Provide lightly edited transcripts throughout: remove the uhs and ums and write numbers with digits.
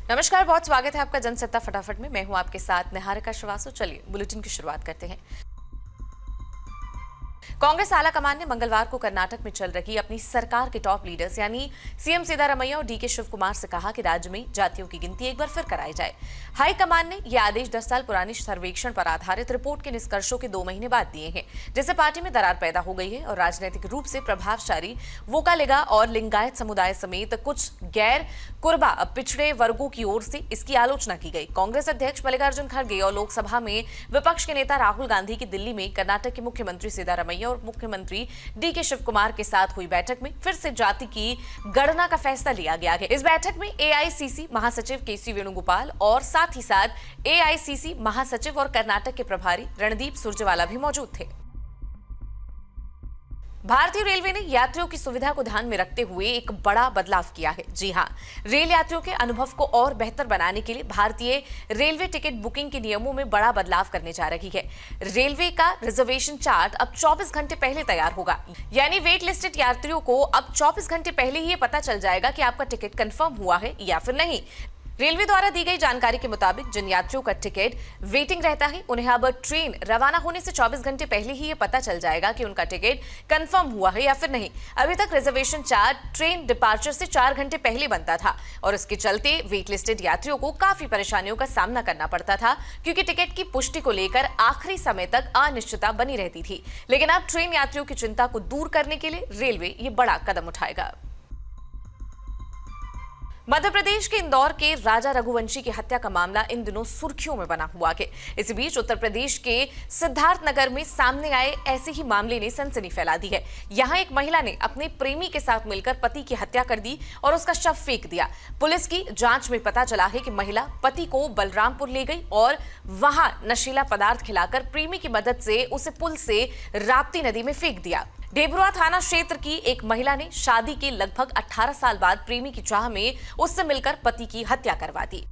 नमस्कार, बहुत स्वागत है आपका जनसत्ता फटाफट में। मैं हूं आपके साथ निहारिका श्रीवास्तव। चलिए बुलेटिन की शुरुआत करते हैं। कांग्रेस आला कमान ने मंगलवार को कर्नाटक में चल रही अपनी सरकार के टॉप लीडर्स यानी सीएम सिद्धारमैया और डीके शिव कुमार से कहा कि राज्य में जातियों की गिनती एक बार फिर कराई जाए। हाईकमान ने यह आदेश 10 साल पुरानी सर्वेक्षण पर आधारित रिपोर्ट के निष्कर्षों के 2 महीने बाद दिए हैं, जिससे पार्टी में दरार पैदा हो गई है और राजनीतिक रूप से प्रभावशाली वोकालिगा और लिंगायत समुदाय समेत कुछ गैर कुर्बा पिछड़े वर्गों की ओर से इसकी आलोचना की गई। कांग्रेस अध्यक्ष मल्लिकार्जुन खड़गे और लोकसभा में विपक्ष के नेता राहुल गांधी की दिल्ली में कर्नाटक के मुख्यमंत्री सिद्धारमैया और मुख्यमंत्री डीके शिव कुमार के साथ हुई बैठक में फिर से जाति की गणना का फैसला लिया गया है। इस बैठक में एआईसीसी महासचिव केसी वेणुगोपाल और साथ ही साथ एआईसीसी महासचिव और कर्नाटक के प्रभारी रणदीप सुरजेवाला भी मौजूद थे। भारतीय रेलवे ने यात्रियों की सुविधा को ध्यान में रखते हुए एक बड़ा बदलाव किया है। जी हां, रेल यात्रियों के अनुभव को और बेहतर बनाने के लिए भारतीय रेलवे टिकट बुकिंग के नियमों में बड़ा बदलाव करने जा रही है। रेलवे का रिजर्वेशन चार्ट अब 24 घंटे पहले तैयार होगा, यानी वेट लिस्टेड यात्रियों को अब 24 घंटे पहले ही पता चल जाएगा कि आपका टिकट कंफर्म हुआ है या फिर नहीं। रेलवे द्वारा दी गई जानकारी के मुताबिक जिन यात्रियों का टिकट वेटिंग रहता है, उन्हें अब ट्रेन रवाना होने से 24 घंटे पहले ही ये पता चल जाएगा कि उनका टिकट कंफर्म हुआ है या फिर नहीं। अभी तक रिजर्वेशन चार्ट ट्रेन डिपार्चर से 4 घंटे पहले बनता था और इसके चलते वेट लिस्टेड यात्रियों को काफी परेशानियों का सामना करना पड़ता था, क्योंकि टिकट की पुष्टि को लेकर आखिरी समय तक अनिश्चितता बनी रहती थी। लेकिन अब ट्रेन यात्रियों की चिंता को दूर करने के लिए रेलवे ये बड़ा कदम उठाएगा। मध्य प्रदेश के इंदौर के राजा रघुवंशी की हत्या का मामला इन दिनों सुर्खियों में बना हुआ है। इसी बीच उत्तर प्रदेश के सिद्धार्थनगर में सामने आए ऐसे ही मामले ने सनसनी फैला दी है। यहां एक महिला ने अपने प्रेमी के साथ मिलकर पति की हत्या कर दी और उसका शव फेंक दिया। पुलिस की जांच में पता चला है कि महिला पति को बलरामपुर ले गई और वहां नशीला पदार्थ खिलाकर प्रेमी की मदद से उसे पुल से राप्ती नदी में फेंक दिया। डेबरुआ थाना क्षेत्र की एक महिला ने शादी के लगभग 18 साल बाद प्रेमी की चाह में उससे मिलकर पति की हत्या करवा दी।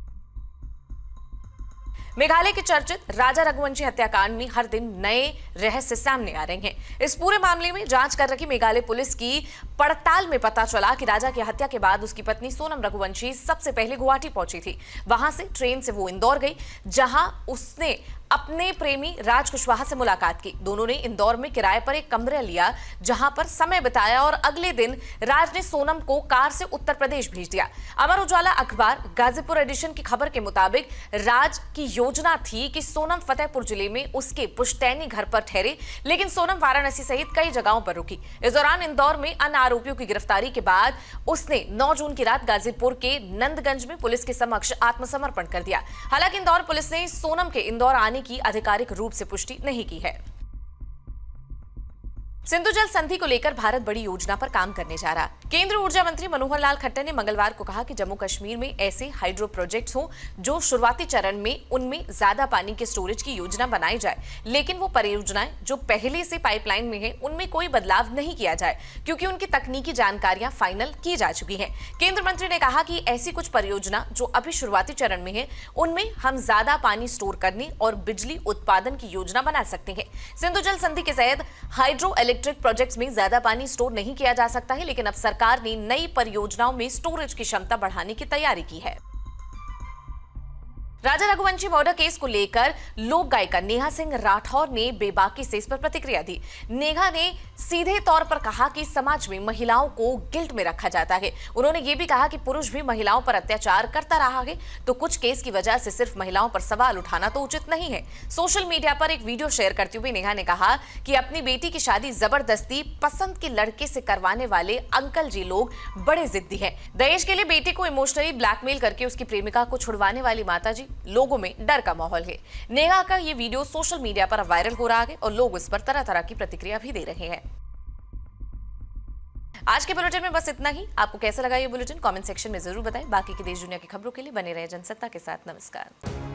मेघालय के चर्चित राजा रघुवंशी हत्याकांड में हर दिन नए रहस्य सामने आ रहे हैं। इस पूरे मामले में जांच कर रही मेघालय पुलिस की पड़ताल में पता चला कि राजा की हत्या के बाद उसकी पत्नी सोनम रघुवंशी सबसे पहले गुवाहाटी पहुंची थी। वहां से ट्रेन से वो इंदौर गई, जहां उसने अपने प्रेमी राज कुशवाहा से मुलाकात की। दोनों ने इंदौर में किराए पर एक कमरा लिया, जहां पर समय बिताया और अगले दिन राज ने सोनम को कार से उत्तर प्रदेश भेज दिया। अमर उजाला अखबार गाजीपुर एडिशन की खबर के मुताबिक राज की योजना थी कि सोनम फतेहपुर जिले में उसके पुश्तैनी घर पर ठहरे, लेकिन सोनम वाराणसी सहित कई जगहों पर रुकी। इस दौरान इंदौर में अन्य आरोपियों की गिरफ्तारी के बाद उसने 9 जून की रात गाजीपुर के नंदगंज में पुलिस के समक्ष आत्मसमर्पण कर दिया। हालांकि इंदौर पुलिस ने सोनम के इंदौर आने की आधिकारिक रूप से पुष्टि नहीं की है। सिंधु जल संधि को लेकर भारत बड़ी योजना पर काम करने जा रहा। केंद्रीय ऊर्जा मंत्री मनोहर लाल खट्टर ने मंगलवार को कहा कि जम्मू कश्मीर में ऐसे हाइड्रो प्रोजेक्ट्स हों जो शुरुआती चरण में उनमें ज्यादा पानी के स्टोरेज की योजना बनाई जाए, लेकिन वो परियोजनाएं जो पहले से पाइपलाइन में है उनमें कोई बदलाव नहीं किया जाए, क्योंकि उनकी तकनीकी जानकारियां फाइनल की जा चुकी है। केंद्रीय मंत्री ने कहा कि ऐसी कुछ परियोजना जो अभी शुरुआती चरण में है उनमें हम ज्यादा पानी स्टोर करने और बिजली उत्पादन की योजना बना सकते हैं। सिंधु जल संधि के तहत हाइड्रो इलेक्ट्रिक प्रोजेक्ट्स में ज्यादा पानी स्टोर नहीं किया जा सकता है, लेकिन अब सरकार ने नई परियोजनाओं में स्टोरेज की क्षमता बढ़ाने की तैयारी की है। राजा रघुवंशी मर्डर केस को लेकर लोक गायिका नेहा सिंह राठौर ने बेबाकी से इस पर प्रतिक्रिया दी। नेहा ने सीधे तौर पर कहा कि समाज में महिलाओं को गिल्ट में रखा जाता है। उन्होंने ये भी कहा कि पुरुष भी महिलाओं पर अत्याचार करता रहा है, तो कुछ केस की वजह से सिर्फ महिलाओं पर सवाल उठाना तो उचित नहीं है। सोशल मीडिया पर एक वीडियो शेयर करते हुए नेहा ने कहा कि अपनी बेटी की शादी जबरदस्ती पसंद के लड़के से करवाने वाले अंकल जी लोग बड़े जिद्दी हैं। दहेज के लिए बेटी को इमोशनली ब्लैकमेल करके उसकी प्रेमिका को छुड़वाने वाली माताजी, लोगों में डर का माहौल है। नेहा का ये वीडियो सोशल मीडिया पर वायरल हो रहा है और लोग इस पर तरह तरह की प्रतिक्रिया भी दे रहे हैं। आज के बुलेटिन में बस इतना ही। आपको कैसा लगा ये बुलेटिन कमेंट सेक्शन में जरूर बताएं। बाकी की देश दुनिया की खबरों के लिए बने रहे जनसत्ता के साथ। नमस्कार।